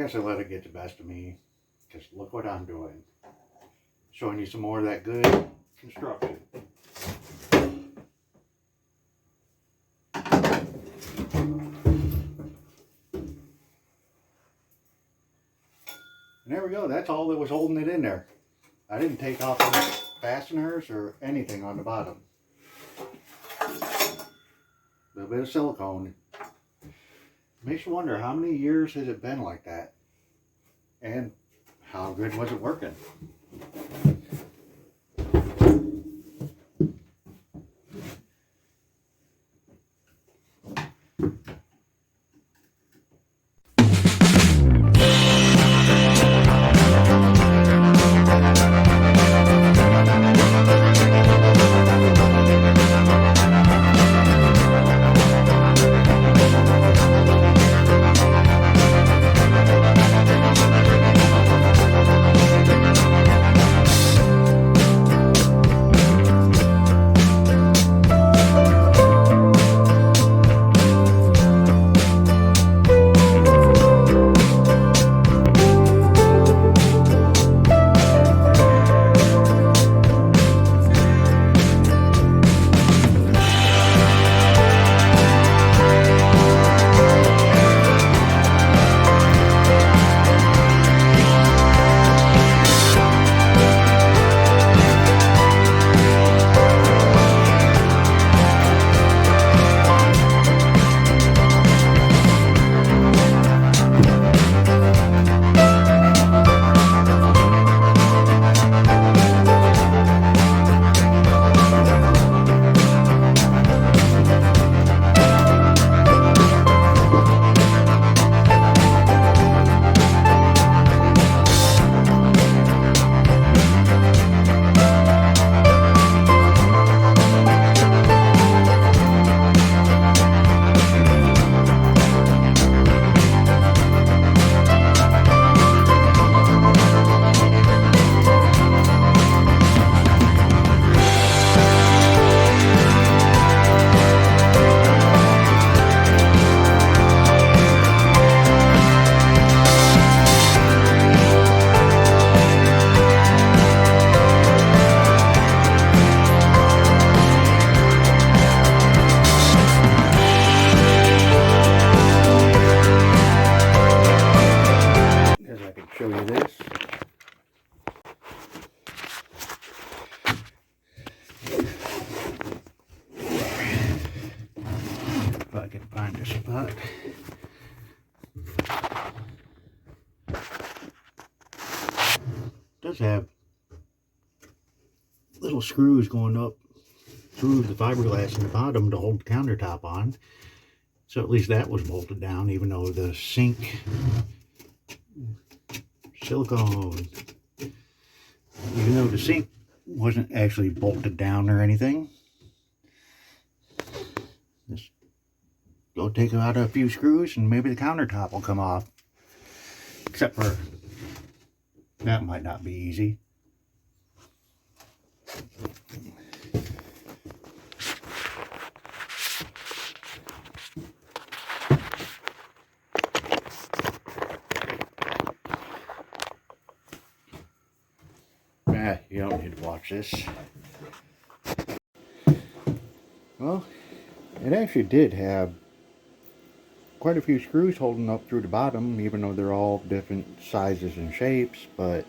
guess I let it get the best of me, because look what I'm doing. Showing you some more of that good construction. And there we go. That's all that was holding it in there. I didn't take off any fasteners or anything on the bottom. A little bit of silicone. Makes you wonder, how many years has it been like that? And how good was it working? Show you this. If I can find a spot. It does have little screws going up through the fiberglass in the bottom to hold the countertop on. So at least that was bolted down, even though the sink silicone, even though the sink wasn't actually bolted down or anything. Just go take out a few screws and maybe the countertop will come off. Except for that might not be easy. You don't need to watch this. Well, it actually did have quite a few screws holding up through the bottom, even though they're all different sizes and shapes, but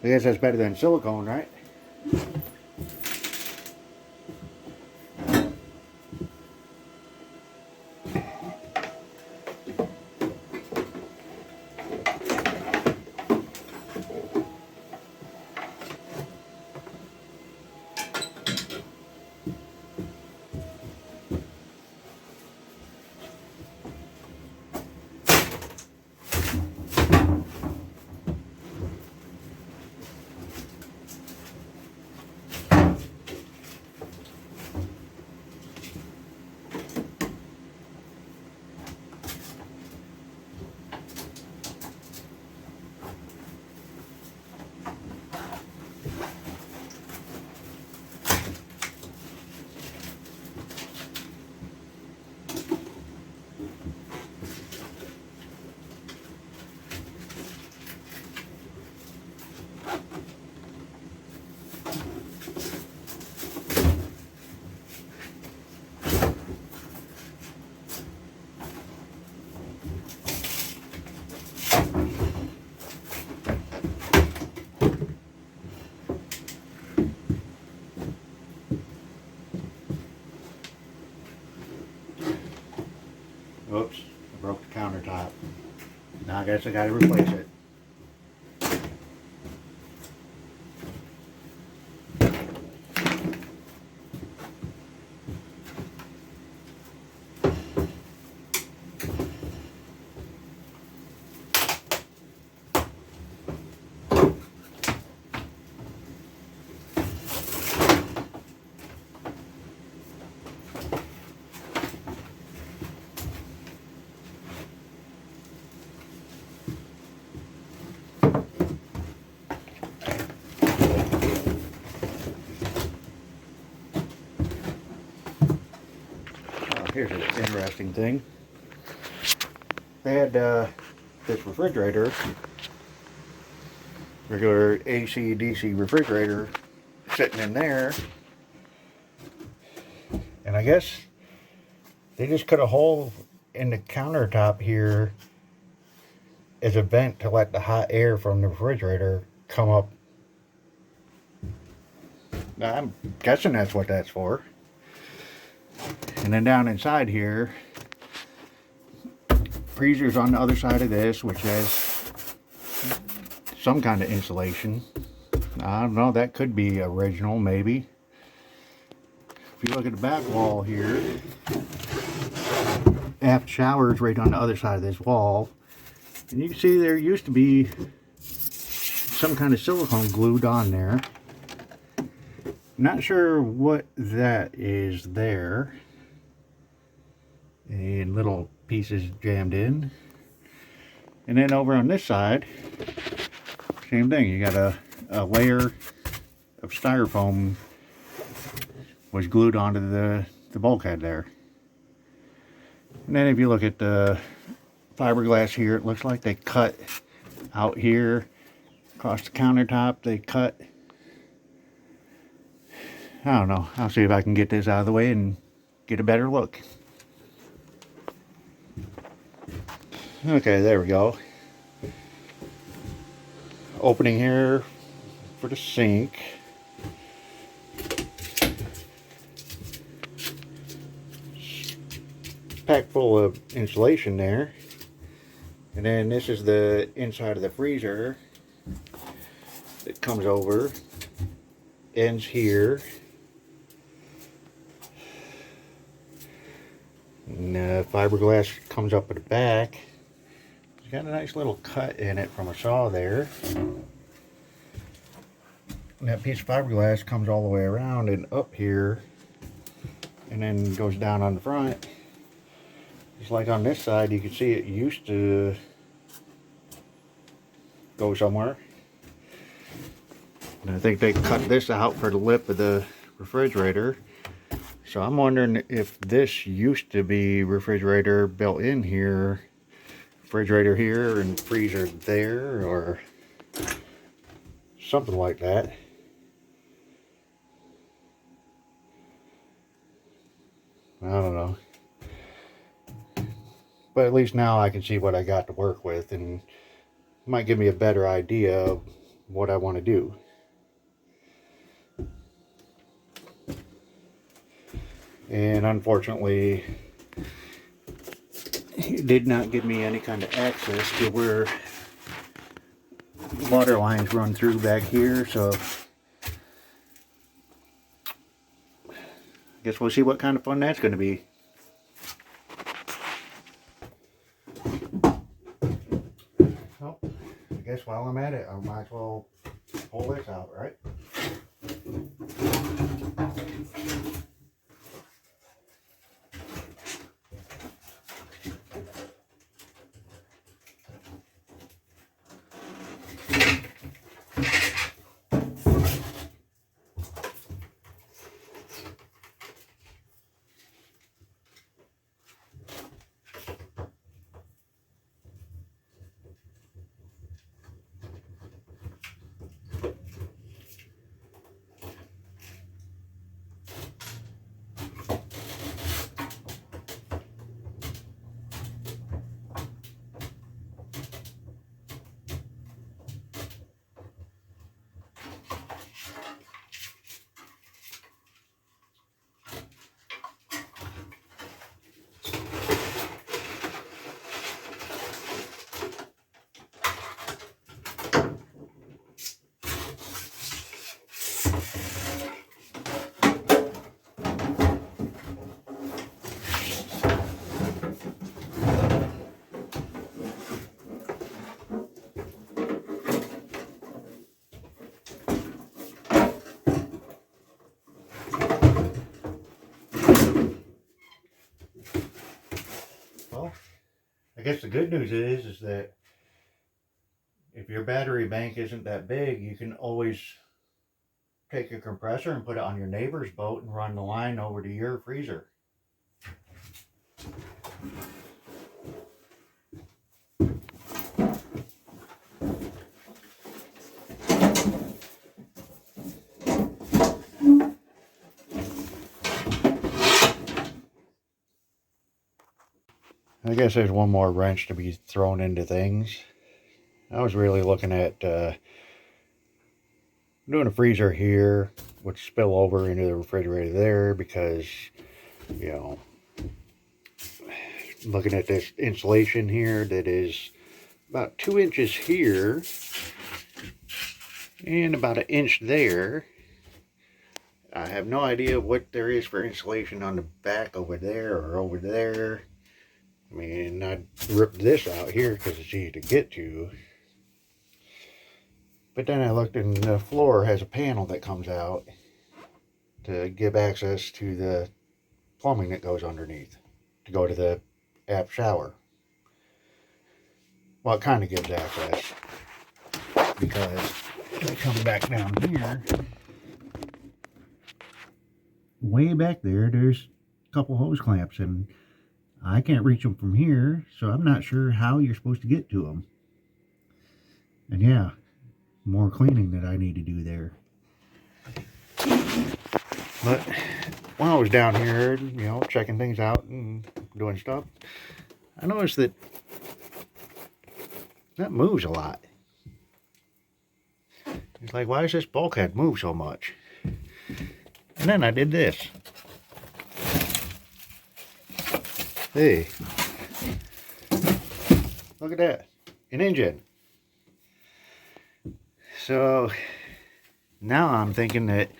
I guess that's better than silicone, right? I guess I gotta replace it. Here's an interesting thing. They had this refrigerator, regular AC DC refrigerator, sitting in there, and I guess they just cut a hole in the countertop here as a vent to let the hot air from the refrigerator come up. Now, I'm guessing that's what that's for. And then down inside here, freezer's on the other side of this, which has some kind of insulation. I don't know, that could be original, maybe. If you look at the back wall here, aft shower's right on the other side of this wall. And you can see there used to be some kind of silicone glued on there. Not sure what that is there. And little pieces jammed in. And then over on this side, same thing. You got a layer of styrofoam was glued onto the bulkhead there. And then if you look at the fiberglass here, it looks like they cut out here across the countertop. They cut. I don't know. I'll see if I can get this out of the way and get a better look. Okay, there we go. Opening here for the sink. Packed full of insulation there. And then this is the inside of the freezer that comes over. Ends here. And fiberglass comes up at the back. It's got a nice little cut in it from a saw there. And that piece of fiberglass comes all the way around and up here. And then goes down on the front. Just like on this side, you can see it used to go somewhere. And I think they cut this out for the lip of the refrigerator. So I'm wondering if this used to be refrigerator built in here, refrigerator here and freezer there, or something like that. I don't know. But at least now I can see what I got to work with, and it might give me a better idea of what I want to do. And unfortunately, it did not give me any kind of access to where water lines run through back here, so I guess we'll see what kind of fun that's going to be. Well, I guess while I'm at it, I might as well pull this out, right? I guess the good news is that if your battery bank isn't that big, you can always take a compressor and put it on your neighbor's boat and run the line over to your freezer. I guess there's one more wrench to be thrown into things. I was really looking at doing a freezer here, which spill over into the refrigerator there, because, you know, looking at this insulation here that is about 2 inches here and about 1 inch there. I have no idea what there is for insulation on the back over there or over there. I mean, I ripped this out here because it's easy to get to. But then I looked, and the floor has a panel that comes out to give access to the plumbing that goes underneath to go to the app shower. Well, it kind of gives access, because if I come back down here, way back there, there's a couple hose clamps, and I can't reach them from here, so I'm not sure how you're supposed to get to them. And yeah, more cleaning that I need to do there. But when I was down here, you know, checking things out and doing stuff, I noticed that moves a lot. It's like, why does this bulkhead move so much? And then I did this. Hey, look at that, an engine. So now I'm thinking that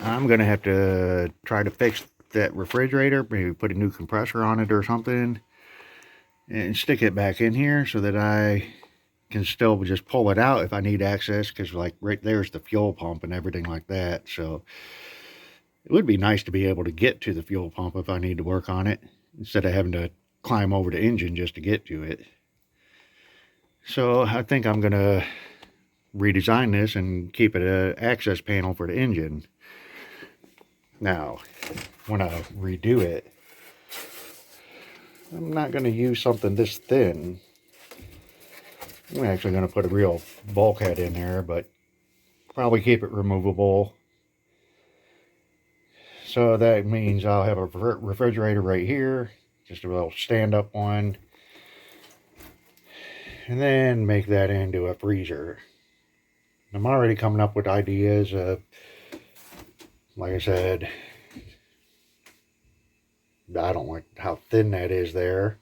I'm gonna have to try to fix that refrigerator, maybe put a new compressor on it or something, and stick it back in here so that I can still just pull it out if I need access, because like right there's the fuel pump and everything like that. So it would be nice to be able to get to the fuel pump if I need to work on it, instead of having to climb over the engine just to get to it. So I think I'm gonna redesign this and keep it an access panel for the engine. Now, when I redo it, I'm not going to use something this thin. I'm actually going to put a real bulkhead in there, but probably keep it removable. So that means I'll have a refrigerator right here, just a little stand-up one, and then make that into a freezer. I'm already coming up with ideas. Like I said, I don't like how thin that is there.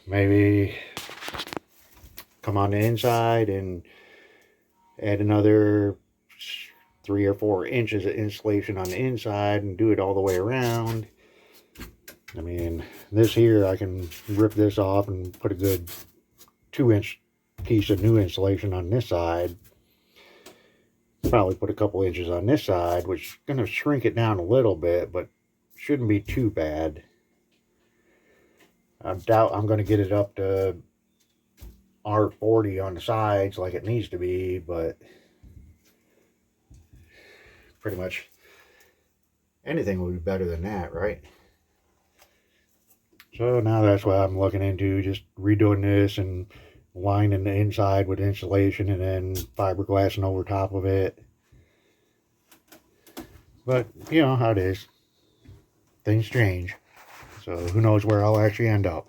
Maybe come on the inside and add another 3 or 4 inches of insulation on the inside and do it all the way around. I mean, this here, I can rip this off and put a good 2-inch piece of new insulation on this side. Probably put a couple inches on this side, which is going to shrink it down a little bit, but shouldn't be too bad. I doubt I'm going to get it up to R40 on the sides like it needs to be, but pretty much anything would be better than that, right? So now that's what I'm looking into, just redoing this and lining the inside with insulation and then fiberglassing over top of it. But you know how it is, things change, so who knows where I'll actually end up.